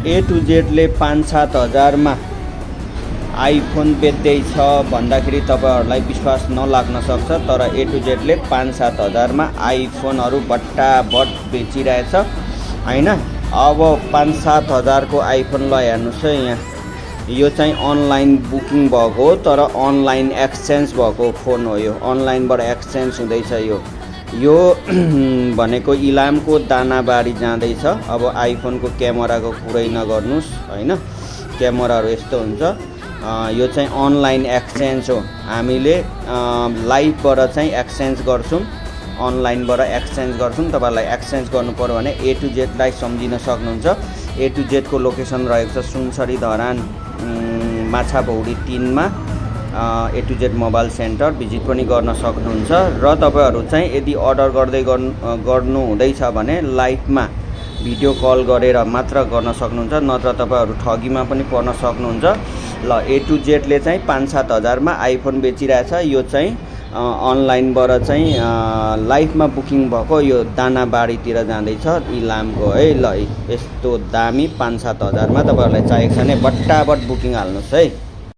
ए to जेडले 5-7 हजारमा iPhone बेच्दैछ भन्दाखेरि तपाईहरुलाई विश्वास नलाग्न सक्छ, तर ए टु जेडले 5-7 हजारमा आइफोनहरु बट्टाबट बेचिरहेछ हैन। अब 5-7 हजारको आइफोन ल हेर्नुस् है, यहाँ यो चाहिँ अनलाइन बुकिङ भएको हो, तर अनलाइन एक्सचेन्ज भएको फोन हो। यो अनलाइनबाट एक्सचेन्ज हुँदैछ। यो भनेको इलामको दानाबारी जाँदैछ। अब आइफोनको क्यामेराको कुरै नगर्नुस् हैन, क्यामेराहरु यस्तो हुन्छ। यो चाहिँ अनलाइन एक्सचेन्ज हो। हामीले लाइभबाट चाहिँ एक्सचेन्ज गर्छौं, अनलाइनबाट एक्सचेन्ज गर्छौं। तपाईलाई एक्सचेन्ज गर्नु पर्यो भने ए टु जेडलाई सम्झिन सक्नुहुन्छ। ए टु जेडको लोकेसन रहेको छ सुनसरी धरान माछाबौडी 3 मा A to Z mobile centre visit पनि गर्न सक्नुहुन्छ। र तपाईहरु चाहिँ यदि अर्डर गर्नु हुँदैछ भने लाइभमा भिडियो कल गरेर मात्र गर्न सक्नुहुन्छ, नत्र तपाईहरु ठगीमा पनि पर्न सक्नुहुन्छ। ल ए टु जेडले चाहिँ 5-7 हजारमा आइफोन बेचिरहेछ। यो चाहिँ अनलाइनबाट चाहिँ लाइभमा बुकिङ भएको, यो दानाबारीतिर जाँदैछ इलामको है। ल यस्तो दामी 5-7 हजारमा तपाईहरुलाई चाहिएको छ भने बट्टाबट बुकिङ हाल्नुस् है।